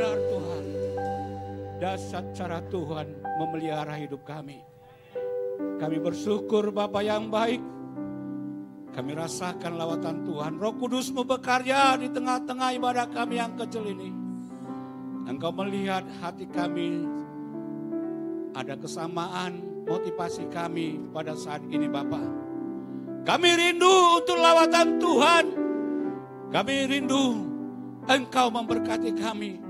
benar Tuhan. Dahsyat cara Tuhan memelihara hidup kami. Kami bersyukur Bapa yang baik. Kami rasakan lawatan Tuhan. Roh Kudus-Mu bekerja di tengah-tengah ibadah kami yang kecil ini. Engkau melihat hati kami. Ada kesamaan motivasi kami pada saat ini Bapa. Kami rindu untuk lawatan Tuhan. Kami rindu Engkau memberkati kami.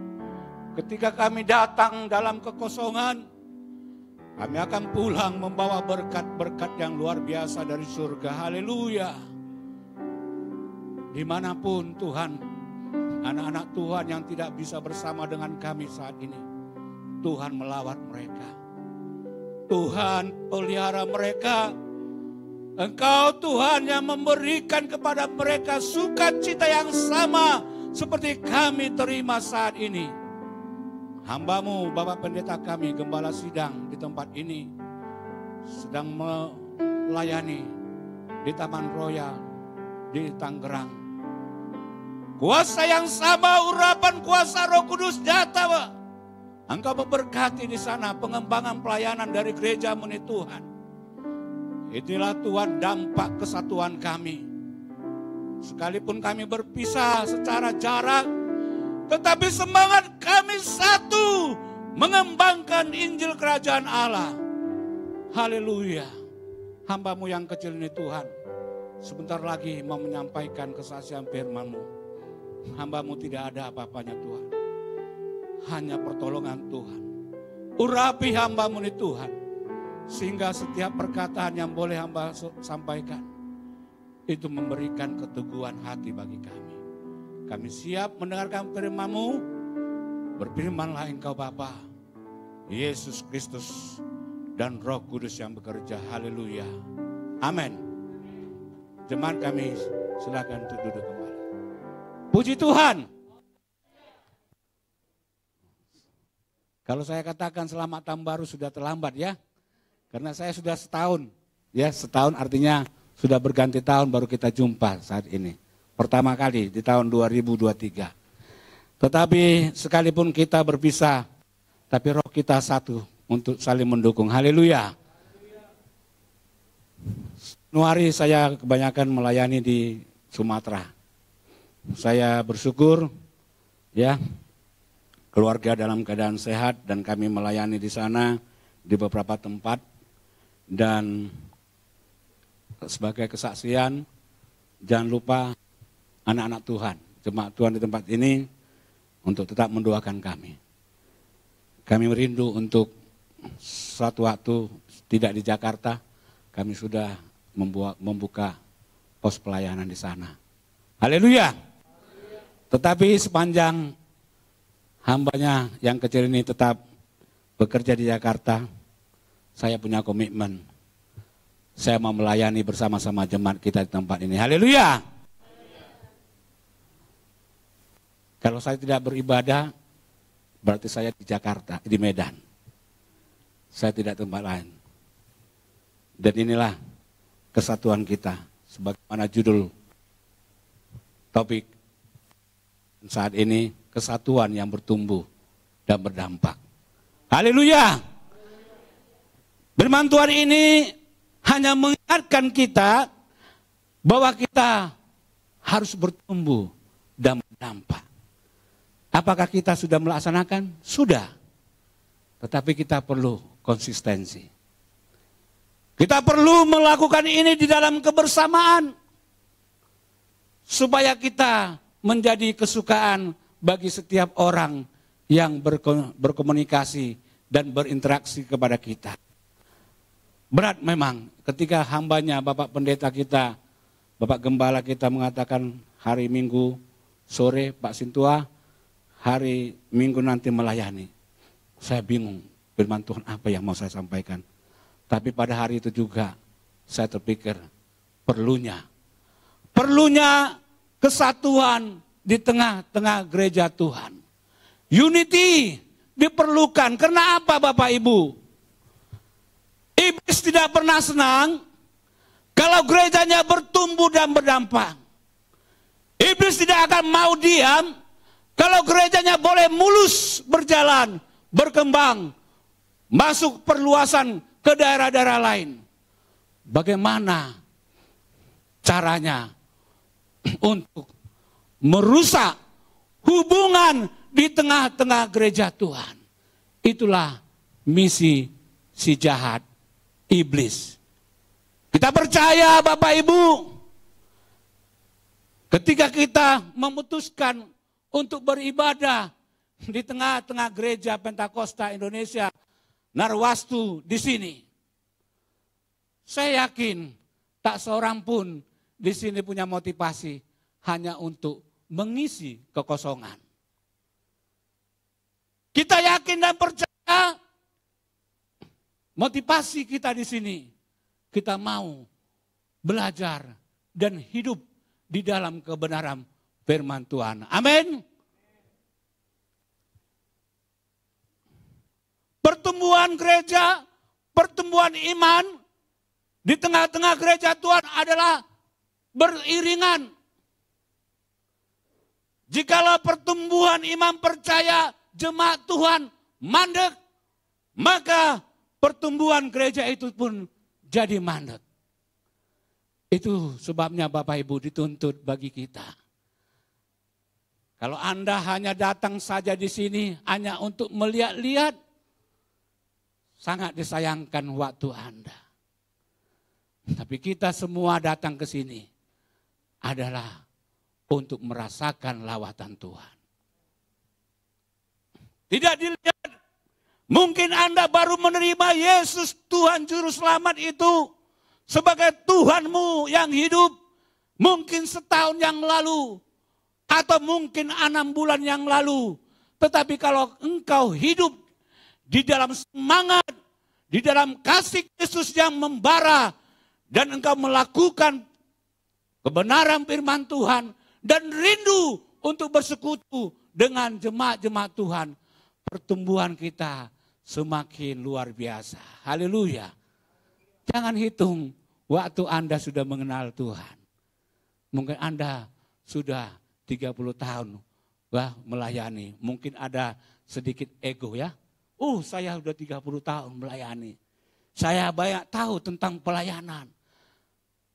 Ketika kami datang dalam kekosongan, kami akan pulang membawa berkat-berkat yang luar biasa dari surga. Haleluya. Dimanapun Tuhan, anak-anak Tuhan yang tidak bisa bersama dengan kami saat ini, Tuhan melawat mereka. Tuhan pelihara mereka. Engkau Tuhan yang memberikan kepada mereka sukacita yang sama seperti kami terima saat ini. Hamba-Mu, Bapak Pendeta kami, Gembala Sidang di tempat ini sedang melayani di Taman Royal di Tangerang. Kuasa yang sama, urapan kuasa Roh Kudus nyata, Pak. Engkau memberkati di sana pengembangan pelayanan dari gereja-Mu ini Tuhan. Itulah Tuhan dampak kesatuan kami. Sekalipun kami berpisah secara jarak, tetapi semangat kami satu mengembangkan Injil Kerajaan Allah. Haleluya. Hamba-Mu yang kecil ini Tuhan, sebentar lagi mau menyampaikan kesaksian firman-Mu. Hamba-Mu tidak ada apa-apanya Tuhan. Hanya pertolongan Tuhan. Urapi hamba-Mu ini Tuhan. Sehingga setiap perkataan yang boleh hamba sampaikan, itu memberikan keteguhan hati bagi kami. Kami siap mendengarkan firman-Mu. Berfirmanlah Engkau Bapa, Yesus Kristus dan Roh Kudus yang bekerja. Haleluya. Amin. Jemaat kami silakan untuk duduk kembali. Puji Tuhan. Kalau saya katakan selamat tahun baru sudah terlambat ya. Karena saya sudah setahun. Ya, setahun artinya sudah berganti tahun baru kita jumpa saat ini. Pertama kali di tahun 2023. Tetapi sekalipun kita berpisah, tapi roh kita satu untuk saling mendukung. Haleluya. Januari saya kebanyakan melayani di Sumatera. Saya bersyukur ya, keluarga dalam keadaan sehat dan kami melayani di sana di beberapa tempat. Dan sebagai kesaksian, jangan lupa anak-anak Tuhan, jemaat Tuhan di tempat ini untuk tetap mendoakan kami. Kami merindu untuk suatu waktu tidak di Jakarta, kami sudah membuka pos pelayanan di sana. Haleluya. Tetapi sepanjang hambanya yang kecil ini tetap bekerja di Jakarta, saya punya komitmen. Saya mau melayani bersama-sama jemaat kita di tempat ini. Haleluya. Kalau saya tidak beribadah, berarti saya di Jakarta, di Medan. Saya tidak tempat lain. Dan inilah kesatuan kita. Sebagaimana judul topik saat ini, kesatuan yang bertumbuh dan berdampak. Haleluya. Firman Tuhan ini hanya mengingatkan kita bahwa kita harus bertumbuh dan berdampak. Apakah kita sudah melaksanakan? Sudah. Tetapi kita perlu konsistensi. Kita perlu melakukan ini di dalam kebersamaan. Supaya kita menjadi kesukaan bagi setiap orang yang berkomunikasi dan berinteraksi kepada kita. Berat memang ketika hambanya Bapak Pendeta kita, Bapak Gembala kita mengatakan hari Minggu sore Pak Sintua, hari Minggu nanti melayani. Saya bingung firman Tuhan apa yang mau saya sampaikan. Tapi pada hari itu juga saya terpikir perlunya kesatuan di tengah-tengah gereja Tuhan. Unity diperlukan. Karena apa Bapak Ibu? Iblis tidak pernah senang kalau gerejanya bertumbuh dan berdampak. Iblis tidak akan mau diam Kalau gerejanya boleh mulus berjalan, berkembang, masuk perluasan ke daerah-daerah lain, bagaimana caranya untuk merusak hubungan di tengah-tengah gereja Tuhan? Itulah misi si jahat, iblis. Kita percaya Bapak Ibu, ketika kita memutuskan untuk beribadah di tengah-tengah gereja Pentakosta Indonesia, Narwastu di sini, saya yakin tak seorang pun di sini punya motivasi hanya untuk mengisi kekosongan. Kita yakin dan percaya motivasi kita di sini, kita mau belajar dan hidup di dalam kebenaran firman Tuhan. Amin. Pertumbuhan gereja, pertumbuhan iman di tengah-tengah gereja Tuhan adalah beriringan. Jikalau pertumbuhan iman percaya jemaat Tuhan mandek, maka pertumbuhan gereja itu pun jadi mandek. Itu sebabnya Bapak Ibu dituntut bagi kita. Kalau Anda hanya datang saja di sini hanya untuk melihat-lihat, sangat disayangkan waktu Anda. Tapi kita semua datang ke sini adalah untuk merasakan lawatan Tuhan. Tidak dilihat, mungkin Anda baru menerima Yesus Tuhan Juru Selamat itu sebagai Tuhanmu yang hidup. Mungkin setahun yang lalu atau mungkin 6 bulan yang lalu. Tetapi kalau engkau hidup di dalam semangat, di dalam kasih Yesus yang membara, dan engkau melakukan kebenaran firman Tuhan, dan rindu untuk bersekutu dengan jemaat-jemaat Tuhan, pertumbuhan kita semakin luar biasa. Haleluya. Jangan hitung waktu Anda sudah mengenal Tuhan. Mungkin Anda sudah 30 tahun melayani. Mungkin ada sedikit ego ya. Saya sudah 30 tahun melayani. Saya banyak tahu tentang pelayanan.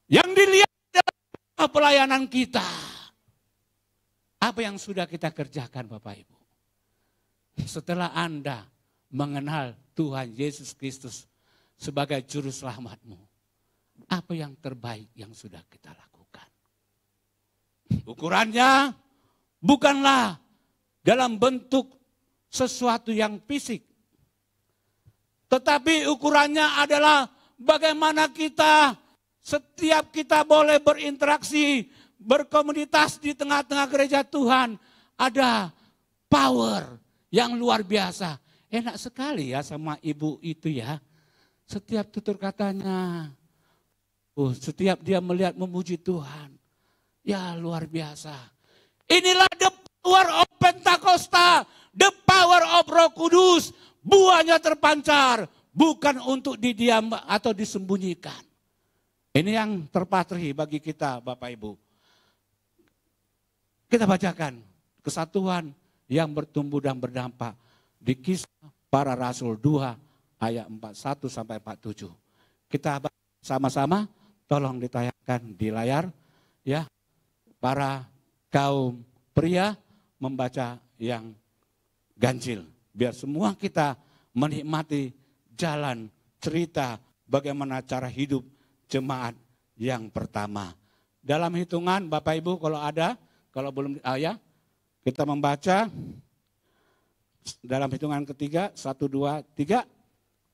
Yang dilihat adalah pelayanan kita. Apa yang sudah kita kerjakan Bapak Ibu? Setelah Anda mengenal Tuhan Yesus Kristus sebagai Juru Selamatmu, apa yang terbaik yang sudah kita lakukan? Ukurannya bukanlah dalam bentuk sesuatu yang fisik, tetapi ukurannya adalah bagaimana setiap kita boleh berinteraksi, berkomunitas di tengah-tengah gereja Tuhan. Ada power yang luar biasa. Enak sekali ya sama ibu itu ya. Setiap tutur katanya, setiap dia melihat memuji Tuhan, ya luar biasa. Inilah the power of Pentakosta, the power of Roh Kudus. Buahnya terpancar, bukan untuk didiam atau disembunyikan. Ini yang terpatri bagi kita Bapak Ibu. Kita bacakan kesatuan yang bertumbuh dan berdampak di Kisah Para Rasul 2 ayat 41 sampai 47. Kita baca sama-sama, tolong ditayangkan di layar ya. Para kaum pria membaca yang ganjil, biar semua kita menikmati jalan cerita bagaimana cara hidup jemaat yang pertama. Dalam hitungan Bapak Ibu kalau ada, kalau belum kita membaca dalam hitungan ketiga, 1, 2, 3.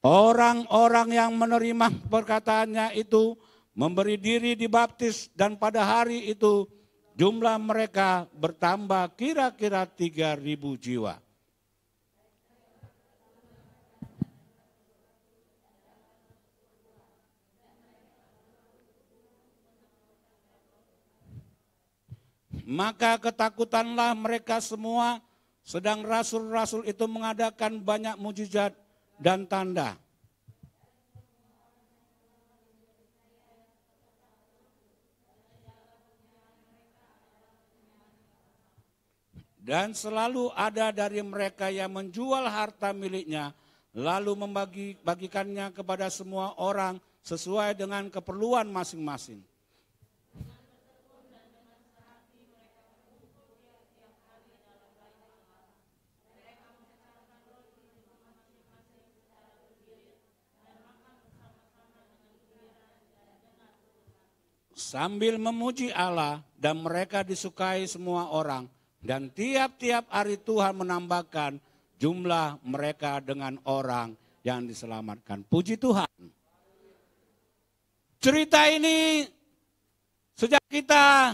Orang-orang yang menerima perkataannya itu memberi diri dibaptis, dan pada hari itu jumlah mereka bertambah kira-kira 3.000 jiwa. Maka ketakutanlah mereka semua, sedang rasul-rasul itu mengadakan banyak mujizat dan tanda. Dan selalu ada dari mereka yang menjual harta miliknya, lalu membagikannya kepada semua orang sesuai dengan keperluan masing-masing. Sambil memuji Allah, dan mereka disukai semua orang. Dan tiap-tiap hari Tuhan menambahkan jumlah mereka dengan orang yang diselamatkan. Puji Tuhan. Cerita ini sejak kita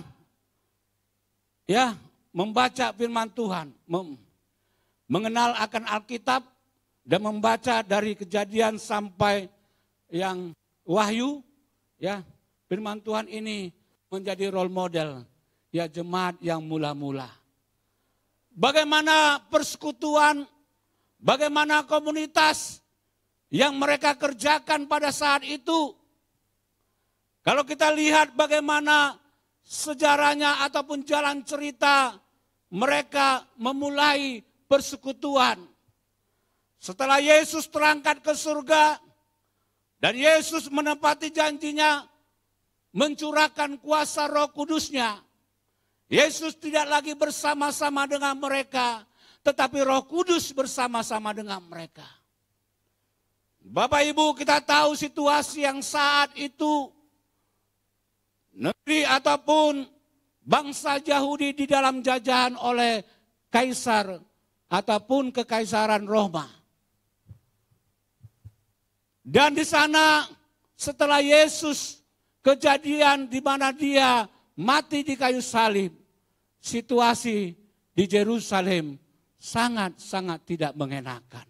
membaca firman Tuhan, mengenal akan Alkitab dan membaca dari Kejadian sampai yang Wahyu, firman Tuhan ini menjadi role model jemaat yang mula-mula. Bagaimana persekutuan, bagaimana komunitas yang mereka kerjakan pada saat itu. Kalau kita lihat bagaimana sejarahnya ataupun jalan cerita mereka memulai persekutuan. Setelah Yesus terangkat ke surga dan Yesus menepati janjinya mencurahkan kuasa Roh Kudus-Nya. Yesus tidak lagi bersama-sama dengan mereka, tetapi Roh Kudus bersama-sama dengan mereka. Bapak Ibu, kita tahu situasi yang saat itu negeri ataupun bangsa Yahudi di dalam jajahan oleh kaisar ataupun kekaisaran Roma. Dan di sana setelah Yesus kejadian di mana dia mati di kayu salib, situasi di Yerusalem sangat-sangat tidak mengenakan.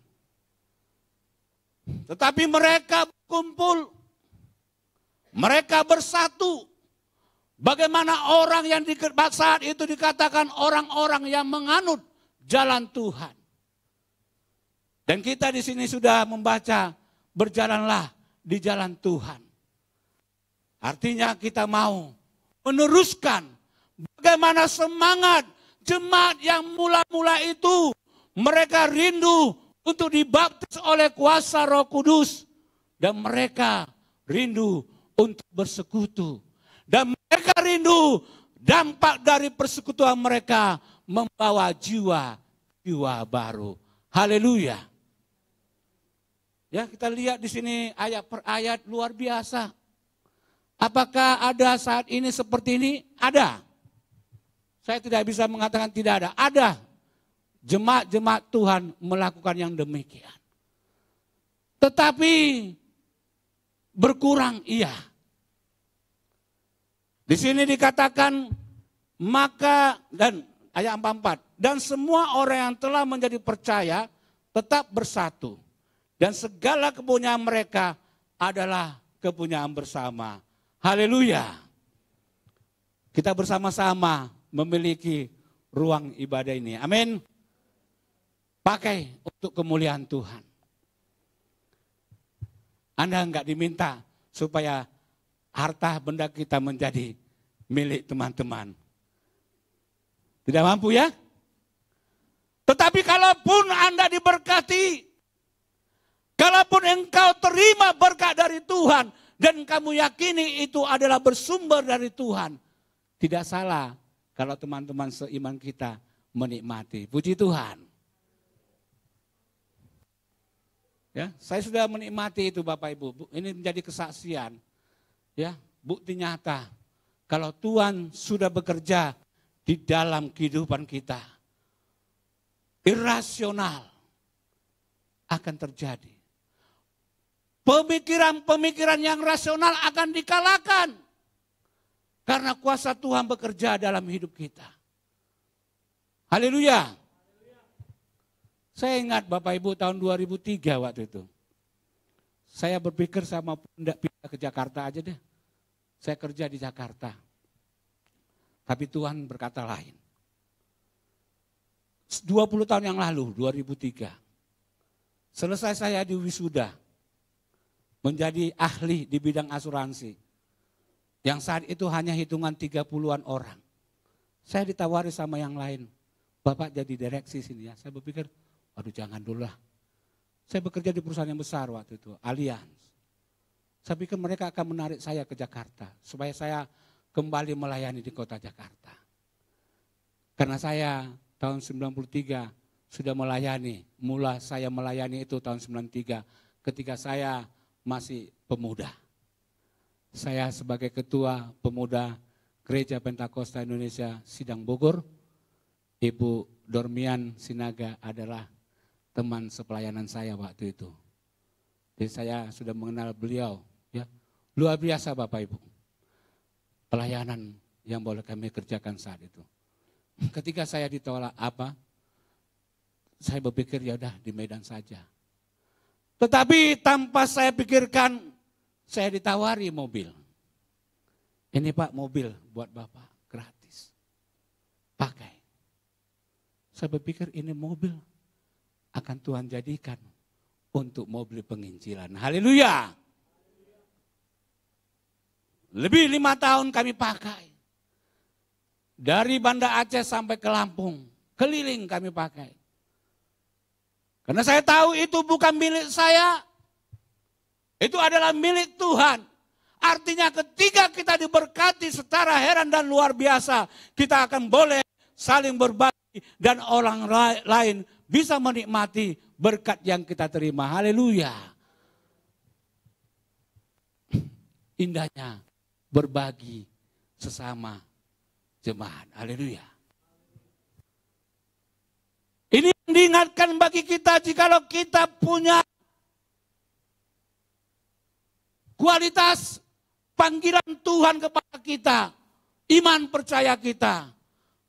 Tetapi mereka berkumpul, mereka bersatu. Bagaimana orang yang saat itu dikatakan orang-orang yang menganut jalan Tuhan. Dan kita di sini sudah membaca, berjalanlah di jalan Tuhan. Artinya kita mau meneruskan bagaimana semangat jemaat yang mula-mula itu. Mereka rindu untuk dibaptis oleh kuasa Roh Kudus. Dan mereka rindu untuk bersekutu. Dan mereka rindu dampak dari persekutuan mereka membawa jiwa baru. Haleluya. Ya, kita lihat di sini ayat per ayat luar biasa. Apakah ada saat ini seperti ini? Ada. Saya tidak bisa mengatakan tidak ada. Ada. Jemaat-jemaat Tuhan melakukan yang demikian. Tetapi berkurang iya. Di sini dikatakan maka dan ayat 44. Dan semua orang yang telah menjadi percaya tetap bersatu. Dan segala kepunyaan mereka adalah kepunyaan bersama. Haleluya. Kita bersama-sama memiliki ruang ibadah ini. Amin. Pakai untuk kemuliaan Tuhan. Anda enggak diminta supaya harta benda kita menjadi milik teman-teman. Tidak mampu ya? Tetapi kalaupun Anda diberkati, kalaupun engkau terima berkat dari Tuhan, dan kamu yakini itu adalah bersumber dari Tuhan. Tidak salah kalau teman-teman seiman kita menikmati. Puji Tuhan. Ya, saya sudah menikmati itu Bapak Ibu. Ini menjadi kesaksian. Ya, bukti nyata. Kalau Tuhan sudah bekerja di dalam kehidupan kita. Irasional akan terjadi. Pemikiran-pemikiran yang rasional akan dikalahkan. Karena kuasa Tuhan bekerja dalam hidup kita. Haleluya. Saya ingat Bapak Ibu tahun 2003 waktu itu. Saya berpikir sama pindah ke Jakarta aja deh. Saya kerja di Jakarta. Tapi Tuhan berkata lain. 20 tahun yang lalu, 2003. Selesai saya di wisuda. Menjadi ahli di bidang asuransi. Yang saat itu hanya hitungan 30-an orang. Saya ditawari sama yang lain. Bapak jadi direksi sini ya. Saya berpikir, waduh jangan dulu lah. Saya bekerja di perusahaan yang besar waktu itu, Allianz. Saya pikir mereka akan menarik saya ke Jakarta, supaya saya kembali melayani di kota Jakarta. Karena saya tahun 93 sudah melayani, mula saya melayani itu tahun 93 ketika saya masih pemuda. Saya sebagai ketua pemuda Gereja Pentakosta Indonesia Sidang Bogor, Ibu Dormian Sinaga adalah teman sepelayanan saya waktu itu. Jadi saya sudah mengenal beliau, ya. Luar biasa Bapak Ibu. Pelayanan yang boleh kami kerjakan saat itu. Ketika saya ditolak saya berpikir ya udah di Medan saja. Tetapi tanpa saya pikirkan, saya ditawari mobil. Ini Pak mobil buat Bapak gratis. Pakai. Saya berpikir ini mobil akan Tuhan jadikan untuk mobil penginjilan. Haleluya. Lebih 5 tahun kami pakai. Dari Banda Aceh sampai ke Lampung, keliling kami pakai. Karena saya tahu itu bukan milik saya. Itu adalah milik Tuhan. Artinya ketika kita diberkati secara heran dan luar biasa, kita akan boleh saling berbagi dan orang lain bisa menikmati berkat yang kita terima. Haleluya. Indahnya berbagi sesama jemaat. Haleluya. Ini yang diingatkan bagi kita jikalau kita punya kualitas panggilan Tuhan kepada kita, iman percaya kita,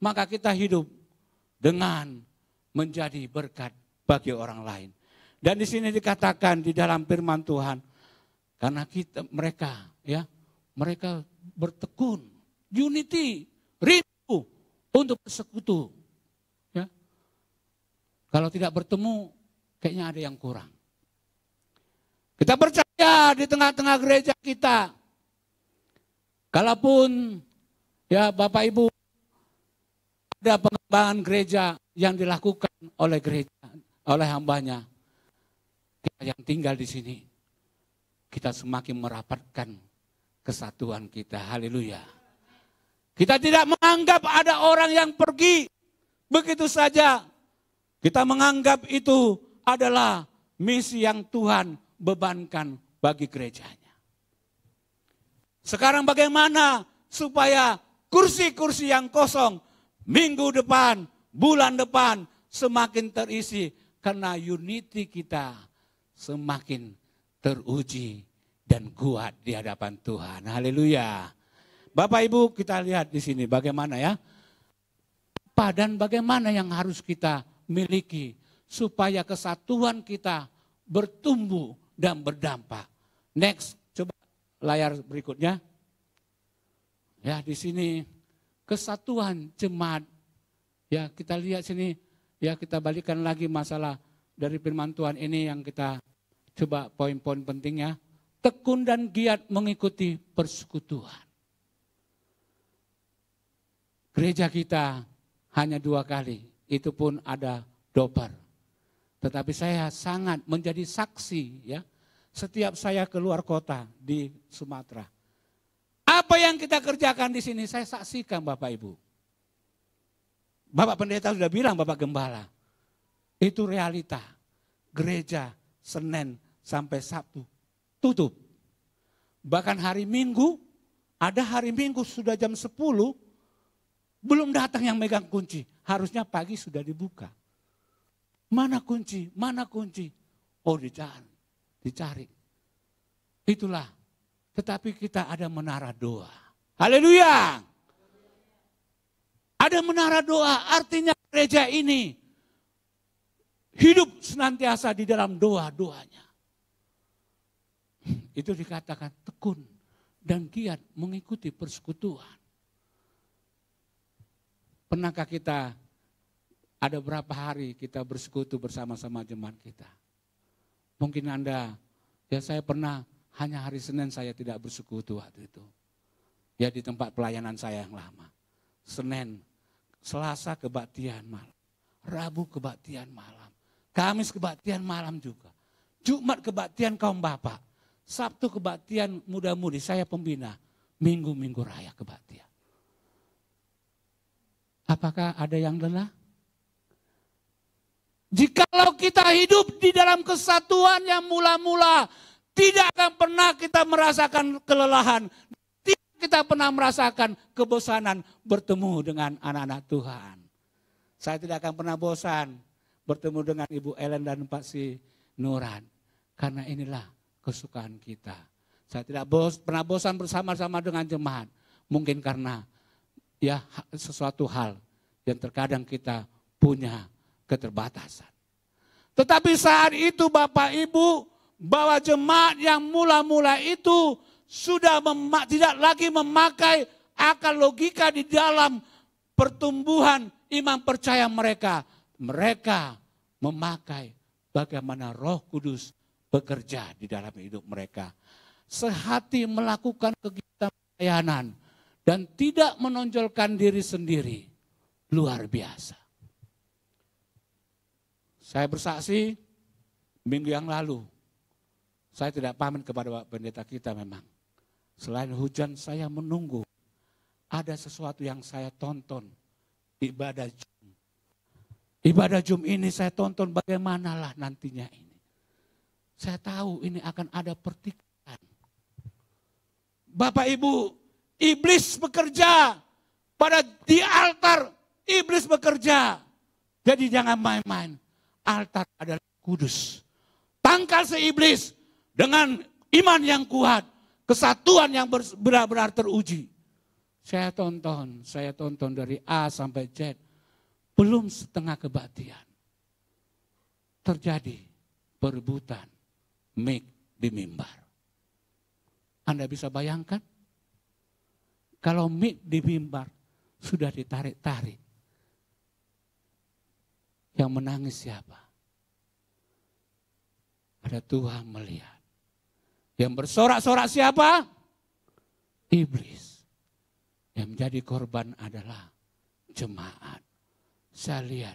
maka kita hidup dengan menjadi berkat bagi orang lain. Dan di sini dikatakan di dalam firman Tuhan, karena mereka bertekun, unity, rindu untuk bersekutu. Ya. Kalau tidak bertemu, kayaknya ada yang kurang. Kita percaya di tengah-tengah gereja kita, kalaupun ya Bapak Ibu ada pengembangan gereja yang dilakukan oleh gereja, oleh hambanya, kita yang tinggal di sini, kita semakin merapatkan kesatuan kita. Haleluya. Kita tidak menganggap ada orang yang pergi begitu saja. Kita menganggap itu adalah misi yang Tuhan bebankan bagi gerejanya. Sekarang bagaimana supaya kursi-kursi yang kosong minggu depan, bulan depan semakin terisi karena unity kita semakin teruji dan kuat di hadapan Tuhan. Haleluya. Bapak Ibu kita lihat di sini bagaimana ya. Apa dan bagaimana yang harus kita miliki supaya kesatuan kita bertumbuh dan berdampak. Next, coba layar berikutnya. Ya, di sini kesatuan jemaat. Ya, kita lihat sini, ya kita balikan lagi masalah dari firman Tuhan ini yang kita coba poin-poin pentingnya. Tekun dan giat mengikuti persekutuan. Gereja kita hanya 2 kali, itu pun ada doper. Tetapi saya sangat menjadi saksi ya, setiap saya keluar kota di Sumatera. Apa yang kita kerjakan di sini saya saksikan Bapak Ibu. Bapak Pendeta sudah bilang, Bapak Gembala, itu realita. Gereja Senin sampai Sabtu tutup. Bahkan hari Minggu, ada hari Minggu sudah jam 10, belum datang yang megang kunci. Harusnya pagi sudah dibuka. Mana kunci? Mana kunci? Oh dicari. Itulah. Tetapi kita ada menara doa. Haleluya. Ada menara doa, artinya gereja ini hidup senantiasa di dalam doa-doanya. Itu dikatakan tekun dan giat mengikuti persekutuan. Pernahkah kita ada berapa hari kita bersekutu bersama-sama jemaat kita? Mungkin Anda, ya saya pernah hanya hari Senin saya tidak bersekutu waktu itu. Ya di tempat pelayanan saya yang lama. Senin, Selasa kebaktian malam. Rabu kebaktian malam. Kamis kebaktian malam juga. Jumat kebaktian kaum bapak. Sabtu kebaktian muda-mudi, saya pembina. Minggu-minggu raya kebaktian. Apakah ada yang lelah? Jikalau kita hidup di dalam kesatuan yang mula-mula, tidak akan pernah kita merasakan kelelahan. Tidak kita pernah merasakan kebosanan bertemu dengan anak-anak Tuhan. Saya tidak akan pernah bosan bertemu dengan Ibu Ellen dan Pak Si Nuran. Karena inilah kesukaan kita. Saya tidak pernah bosan bersama-sama dengan jemaat. Mungkin karena ya sesuatu hal yang terkadang kita punya keterbatasan. Tetapi saat itu Bapak Ibu, bahwa jemaat yang mula-mula itu sudah tidak lagi memakai akal logika di dalam pertumbuhan iman percaya mereka. Mereka memakai bagaimana Roh Kudus bekerja di dalam hidup mereka. Sehati melakukan kegiatan pelayanan dan tidak menonjolkan diri sendiri. Luar biasa. Saya bersaksi minggu yang lalu, saya tidak pamit kepada Pak Pendeta kita memang. Selain hujan saya menunggu, ada sesuatu yang saya tonton, ibadah Jum. Ibadah Jum ini saya tonton bagaimanalah nantinya ini. Saya tahu ini akan ada pertikaian. Bapak Ibu, iblis bekerja di altar, iblis bekerja. Jadi jangan main-main. Altar adalah kudus. Tangkal si iblis dengan iman yang kuat. Kesatuan yang benar-benar teruji. Saya tonton dari A sampai Z. Belum setengah kebaktian. Terjadi perebutan mic di mimbar. Anda bisa bayangkan? Kalau mic di mimbar sudah ditarik-tarik. Yang menangis siapa? Ada Tuhan melihat. Yang bersorak-sorak siapa? Iblis. Yang menjadi korban adalah jemaat. Saya lihat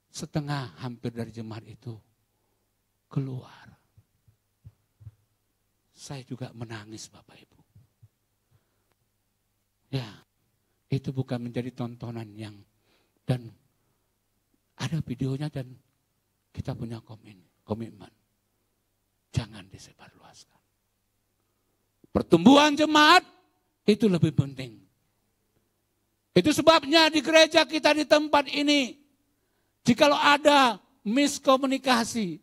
setengah hampir dari jemaat itu keluar. Saya juga menangis Bapak Ibu. Ya, itu bukan menjadi tontonan yang dan ada videonya dan kita punya komitmen. Jangan disebarluaskan. Pertumbuhan jemaat itu lebih penting. Itu sebabnya di gereja kita di tempat ini, jikalau ada miskomunikasi,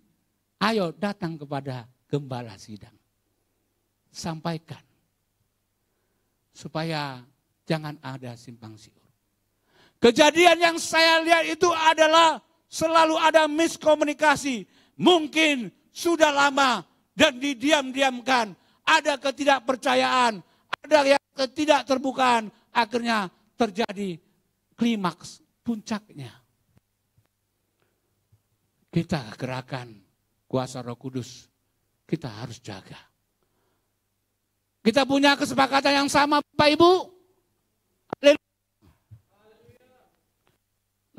ayo datang kepada gembala sidang. Sampaikan. Supaya jangan ada simpang siur. Kejadian yang saya lihat itu adalah selalu ada miskomunikasi. Mungkin sudah lama dan didiam-diamkan. Ada ketidakpercayaan, ada yang ketidakterbukaan. Akhirnya terjadi klimaks puncaknya. Kita gerakan kuasa Roh Kudus, kita harus jaga. Kita punya kesepakatan yang sama Bapak Ibu.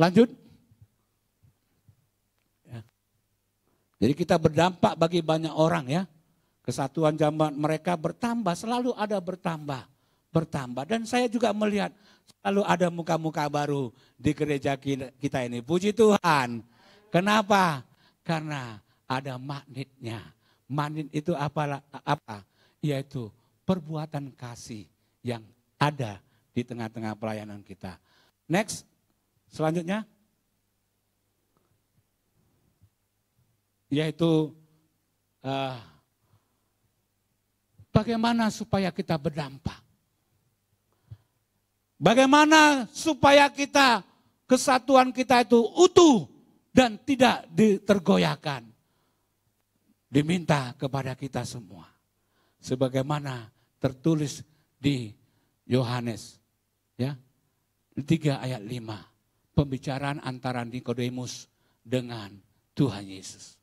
Lanjut. Ya. Jadi kita berdampak bagi banyak orang ya. Kesatuan jamaat mereka bertambah, selalu ada bertambah. Dan saya juga melihat selalu ada muka-muka baru di gereja kita ini. Puji Tuhan. Kenapa? Karena ada magnetnya. Magnet itu apa? Yaitu perbuatan kasih yang ada di tengah-tengah pelayanan kita. Next. Selanjutnya, yaitu bagaimana supaya kita berdampak. Bagaimana supaya kesatuan kita itu utuh dan tidak tergoyahkan. Diminta kepada kita semua. Sebagaimana tertulis di Yohanes ya 3 ayat 5. Pembicaraan antara Nikodemus dengan Tuhan Yesus.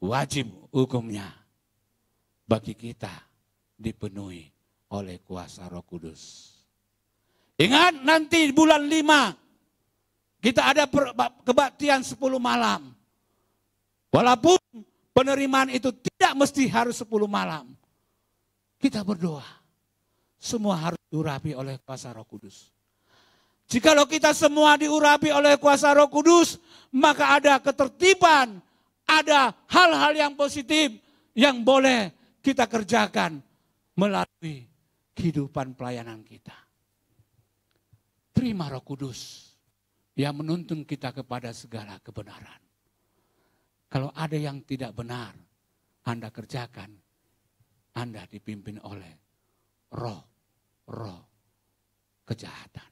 Wajib hukumnya bagi kita dipenuhi oleh kuasa Roh Kudus. Ingat nanti bulan 5 Kita ada kebaktian 10 malam. Walaupun penerimaan itu tidak mesti harus 10 malam. Kita berdoa. Semua harus diurapi oleh kuasa Roh Kudus. Jikalau kita semua diurapi oleh kuasa Roh Kudus, maka ada ketertiban, ada hal-hal yang positif yang boleh kita kerjakan melalui kehidupan pelayanan kita. Terima Roh Kudus yang menuntun kita kepada segala kebenaran. Kalau ada yang tidak benar, Anda kerjakan, Anda dipimpin oleh roh kejahatan.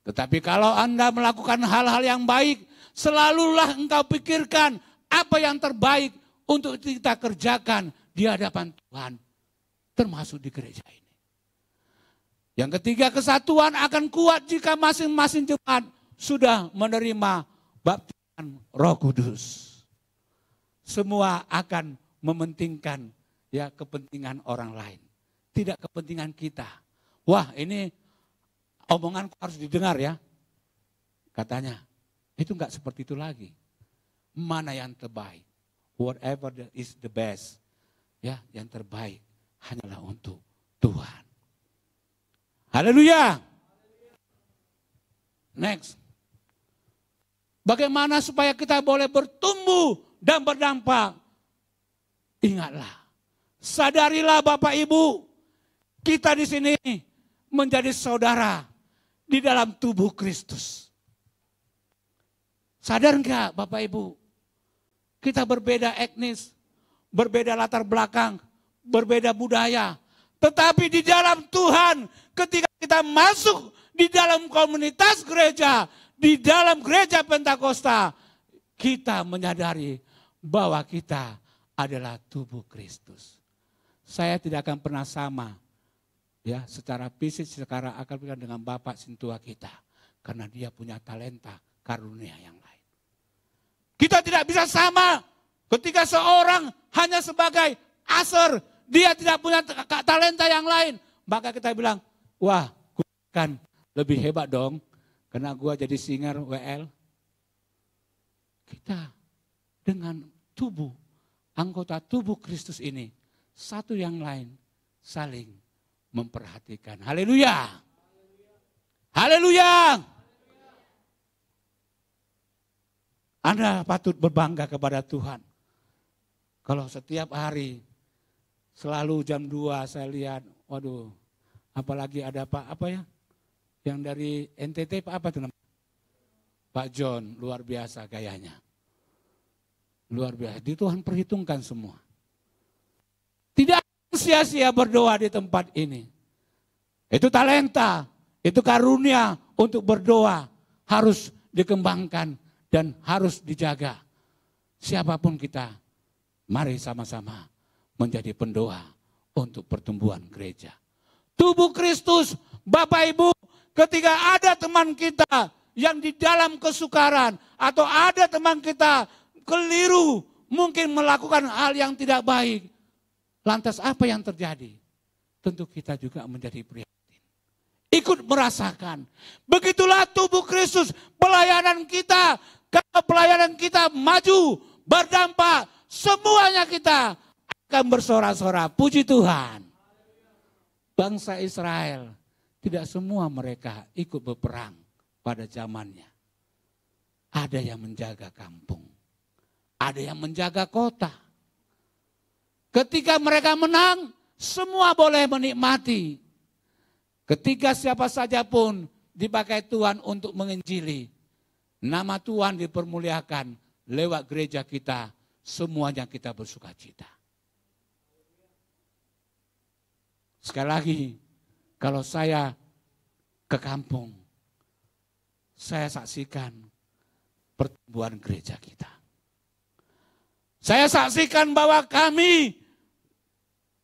Tetapi kalau Anda melakukan hal-hal yang baik, selalulah engkau pikirkan apa yang terbaik untuk kita kerjakan di hadapan Tuhan, termasuk di gereja ini. Yang ketiga, kesatuan akan kuat jika masing-masing jemaat sudah menerima baptisan Roh Kudus. Semua akan mementingkan ya kepentingan orang lain, tidak kepentingan kita. Wah, ini omonganku harus didengar ya. Katanya, itu enggak seperti itu lagi. Mana yang terbaik? Whatever is the best. Ya, yang terbaik hanyalah untuk Tuhan. Haleluya. Next. Bagaimana supaya kita boleh bertumbuh dan berdampak? Ingatlah, sadarilah Bapak Ibu, kita di sini menjadi saudara di dalam tubuh Kristus. Sadar enggak Bapak Ibu? Kita berbeda etnis, berbeda latar belakang, berbeda budaya. Tetapi di dalam Tuhan, ketika kita masuk di dalam komunitas gereja, di dalam gereja Pentakosta, kita menyadari bahwa kita adalah tubuh Kristus. Saya tidak akan pernah sama ya secara fisik, secara akal pikiran dengan Bapak Sintua kita. Karena dia punya talenta, karunia yang lain. Kita tidak bisa sama ketika seorang hanya sebagai aser, dia tidak punya talenta yang lain. Maka kita bilang, wah gue kan lebih hebat dong karena gue jadi singer WL. Kita dengan tubuh, anggota tubuh Kristus ini, satu yang lain saling memperhatikan. Haleluya. Haleluya. Anda patut berbangga kepada Tuhan. Kalau setiap hari selalu jam 2 saya lihat, waduh, apalagi ada apa ya? Yang dari NTT apa itu namanya? Pak John, luar biasa gayanya. Luar biasa, di Tuhan perhitungkan semua. Tidak sia-sia berdoa di tempat ini. Itu talenta, itu karunia untuk berdoa harus dikembangkan dan harus dijaga. Siapapun kita, mari sama-sama menjadi pendoa untuk pertumbuhan gereja. Tubuh Kristus, Bapak Ibu, ketika ada teman kita yang di dalam kesukaran atau ada teman kita keliru, mungkin melakukan hal yang tidak baik. Lantas apa yang terjadi? Tentu kita juga menjadi prihatin. Ikut merasakan. Begitulah tubuh Kristus, pelayanan kita. Kalau pelayanan kita maju, berdampak, semuanya kita akan bersorak-sorak. Puji Tuhan. Bangsa Israel, tidak semua mereka ikut berperang pada zamannya. Ada yang menjaga kampung. Ada yang menjaga kota. Ketika mereka menang, semua boleh menikmati. Ketika siapa saja pun dipakai Tuhan untuk menginjili, nama Tuhan dipermuliakan lewat gereja kita, semuanya kita bersuka cita. Sekali lagi, kalau saya ke kampung, saya saksikan pertumbuhan gereja kita. Saya saksikan bahwa kami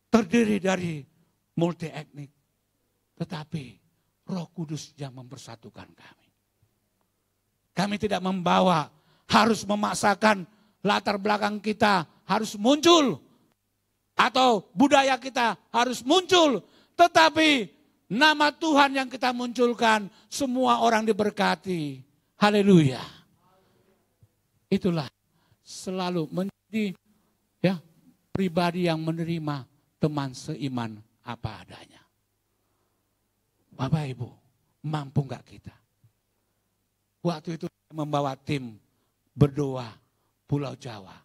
terdiri dari multi etnik, tetapi Roh Kudus yang mempersatukan kami. Kami tidak membawa, harus memaksakan latar belakang kita harus muncul. Atau budaya kita harus muncul. Tetapi nama Tuhan yang kita munculkan, semua orang diberkati. Haleluya. Itulah selalu menjadi ya pribadi yang menerima teman seiman apa adanya. Bapak Ibu, mampu nggak kita? Waktu itu membawa tim berdoa Pulau Jawa.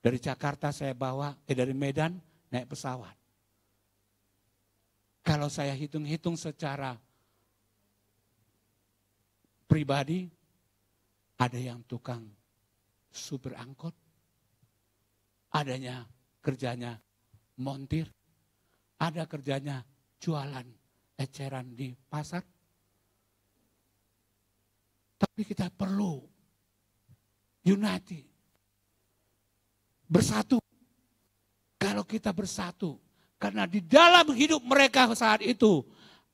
Dari Jakarta saya bawa, dari Medan naik pesawat. Kalau saya hitung-hitung secara pribadi, ada yang tukang supir angkot, adanya kerjanya montir, ada kerjanya jualan eceran di pasar. Tapi kita perlu unity, bersatu. Kalau kita bersatu, karena di dalam hidup mereka saat itu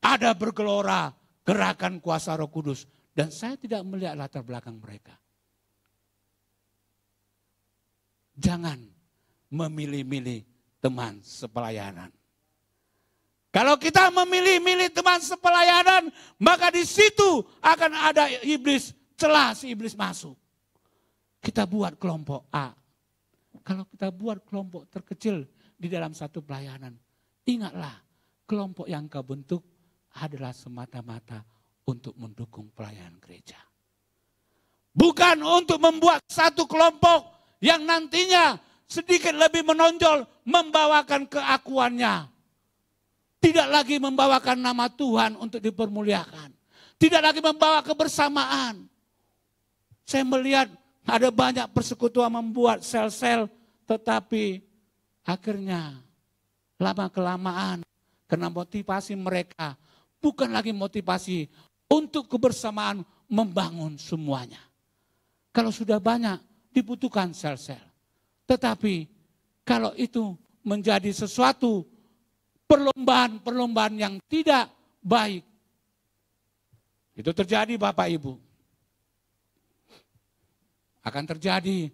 ada bergelora gerakan kuasa Roh Kudus. Dan saya tidak melihat latar belakang mereka. Jangan memilih-milih teman sepelayanan. Kalau kita memilih-milih teman sepelayanan, maka di situ akan ada iblis, celah si iblis masuk. Kita buat kelompok A. Kalau kita buat kelompok terkecil di dalam satu pelayanan, ingatlah kelompok yang kau bentuk adalah semata-mata untuk mendukung pelayanan gereja. Bukan untuk membuat satu kelompok yang nantinya sedikit lebih menonjol membawakan keakuannya. Tidak lagi membawakan nama Tuhan untuk dipermuliakan. Tidak lagi membawa kebersamaan. Saya melihat ada banyak persekutuan membuat sel-sel, tetapi akhirnya lama-kelamaan karena motivasi mereka bukan lagi motivasi untuk kebersamaan membangun semuanya. Kalau sudah banyak dibutuhkan sel-sel. Tetapi kalau itu menjadi sesuatu perlombaan-perlombaan yang tidak baik. Itu terjadi Bapak Ibu. Akan terjadi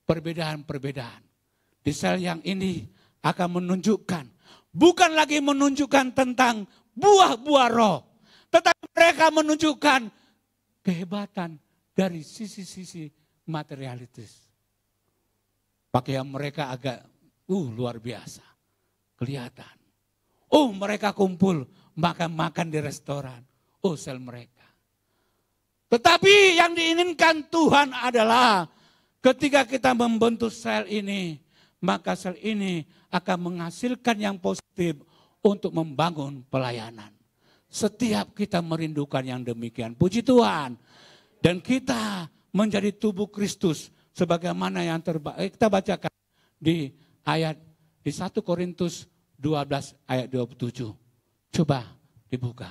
perbedaan-perbedaan. Di sel yang ini akan menunjukkan, bukan lagi menunjukkan tentang buah-buah roh. Tetapi mereka menunjukkan kehebatan dari sisi-sisi materialitis. Pakaian mereka agak luar biasa. Kelihatan. Mereka kumpul makan-makan di restoran. Sel mereka. Tetapi yang diinginkan Tuhan adalah ketika kita membentuk sel ini, maka sel ini akan menghasilkan yang positif untuk membangun pelayanan. Setiap kita merindukan yang demikian. Puji Tuhan. Dan kita menjadi tubuh Kristus sebagaimana yang terbaik. Kita bacakan di ayat di 1 Korintus 12 ayat 27. Coba dibuka.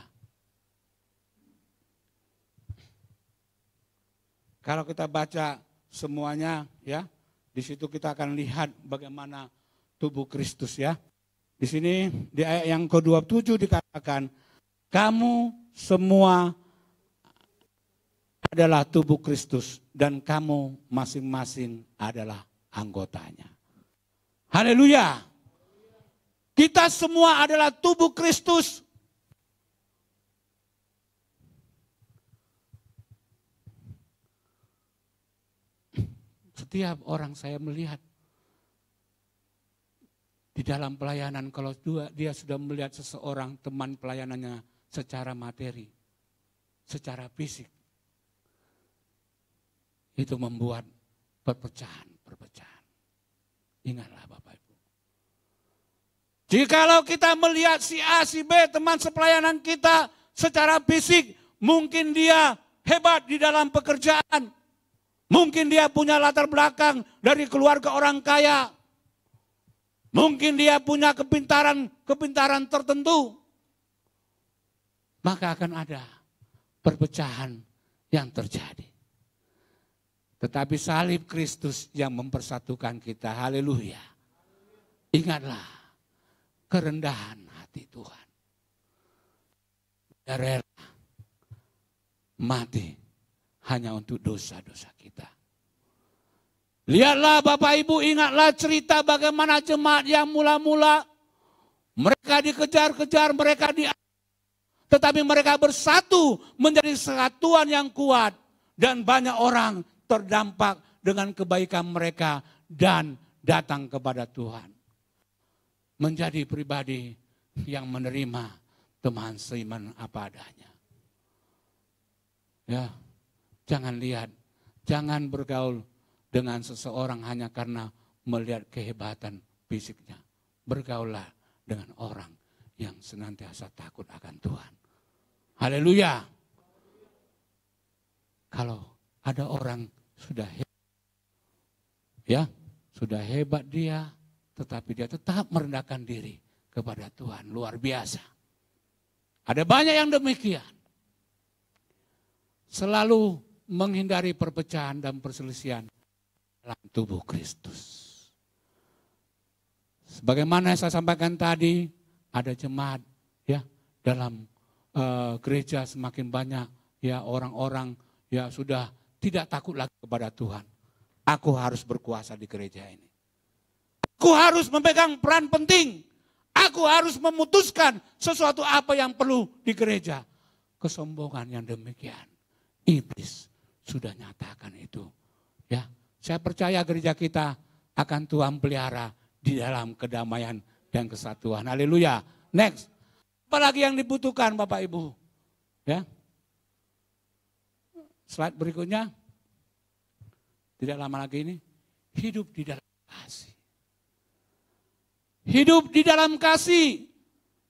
Kalau kita baca semuanya ya, di situ kita akan lihat bagaimana tubuh Kristus ya. Di sini di ayat yang ke-27 dikatakan, kamu semua adalah tubuh Kristus dan kamu masing-masing adalah anggotanya. Haleluya. Kita semua adalah tubuh Kristus. Setiap orang saya melihat di dalam pelayanan, kalau dia sudah melihat seseorang teman pelayanannya secara materi, secara fisik, itu membuat perpecahan. Ingatlah Bapak Ibu. Jikalau kita melihat si A, si B, teman sepelayanan kita secara fisik, mungkin dia hebat di dalam pekerjaan. Mungkin dia punya latar belakang dari keluarga orang kaya. Mungkin dia punya kepintaran tertentu. Maka akan ada perpecahan yang terjadi. Tetapi salib Kristus yang mempersatukan kita. Haleluya. Ingatlah kerendahan hati Tuhan. Dia rela mati hanya untuk dosa-dosa kita. Lihatlah Bapak Ibu, ingatlah cerita bagaimana jemaat yang mula-mula mereka dikejar-kejar, mereka tetapi mereka bersatu menjadi kesatuan yang kuat. Dan banyak orang terdampak dengan kebaikan mereka dan datang kepada Tuhan. Menjadi pribadi yang menerima teman seiman apa adanya. Ya, jangan lihat, jangan bergaul dengan seseorang hanya karena melihat kehebatan fisiknya. Bergaullah dengan orang yang senantiasa takut akan Tuhan. Haleluya. Kalau ada orang sudah hebat, ya, sudah hebat dia, tetapi dia tetap merendahkan diri kepada Tuhan. Luar biasa. Ada banyak yang demikian. Selalu menghindari perpecahan dan perselisihan dalam tubuh Kristus. Sebagaimana saya sampaikan tadi, ada jemaat ya dalam gereja semakin banyak ya orang-orang ya sudah tidak takut lagi kepada Tuhan. Aku harus berkuasa di gereja ini. Aku harus memegang peran penting. Aku harus memutuskan sesuatu apa yang perlu di gereja. Kesombongan yang demikian. Iblis sudah nyatakan itu. Ya, saya percaya gereja kita akan Tuhan pelihara di dalam kedamaian dan kesatuan. Haleluya. Next. Apalagi yang dibutuhkan Bapak Ibu? Ya. Slide berikutnya. Tidak lama lagi ini. Hidup di dalam kasih. Hidup di dalam kasih.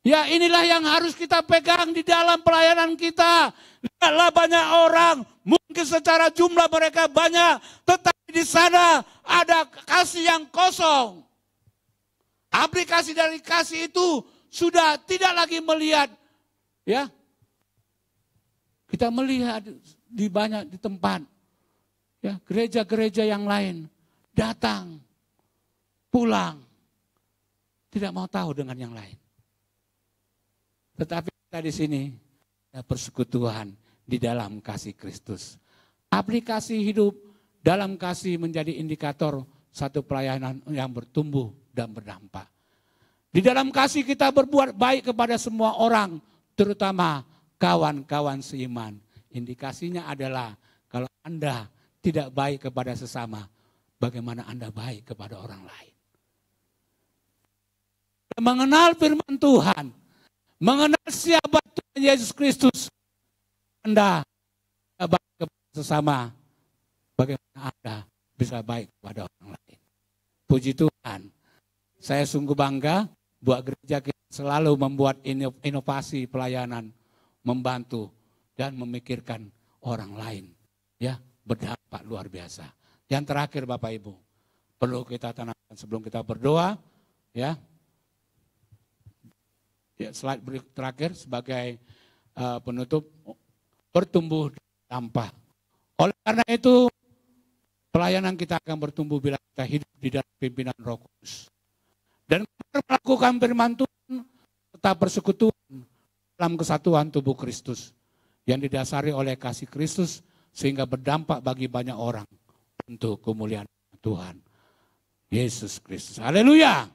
Ya, inilah yang harus kita pegang di dalam pelayanan kita. Lihatlah banyak orang, mungkin secara jumlah mereka banyak, tetapi di sana ada kasih yang kosong. Aplikasi dari kasih itu sudah tidak lagi melihat, ya. Kita melihat di banyak di tempat, ya, gereja-gereja yang lain datang, pulang, tidak mau tahu dengan yang lain. Tetapi kita di sini ada persekutuan di dalam kasih Kristus. Aplikasi hidup dalam kasih menjadi indikator satu pelayanan yang bertumbuh dan berdampak. Di dalam kasih kita berbuat baik kepada semua orang, terutama kawan-kawan seiman. Indikasinya adalah kalau Anda tidak baik kepada sesama, bagaimana Anda baik kepada orang lain. Mengenal firman Tuhan, mengenal siapa Tuhan Yesus Kristus, Anda baik kepada sesama, bagaimana Anda bisa baik kepada orang lain. Puji Tuhan, saya sungguh bangga buat gereja kita selalu membuat inovasi pelayanan, membantu dan memikirkan orang lain. Ya, berdampak luar biasa. Yang terakhir Bapak Ibu, perlu kita tanamkan sebelum kita berdoa, ya. Ya, slide terakhir sebagai penutup, bertumbuh dampak. Oleh karena itu, pelayanan kita akan bertumbuh bila kita hidup di dalam pimpinan Roh Kudus. Dan melakukan firman Tuhan, tetap persekutuan dalam kesatuan tubuh Kristus. Yang didasari oleh kasih Kristus, sehingga berdampak bagi banyak orang untuk kemuliaan Tuhan Yesus Kristus. Haleluya.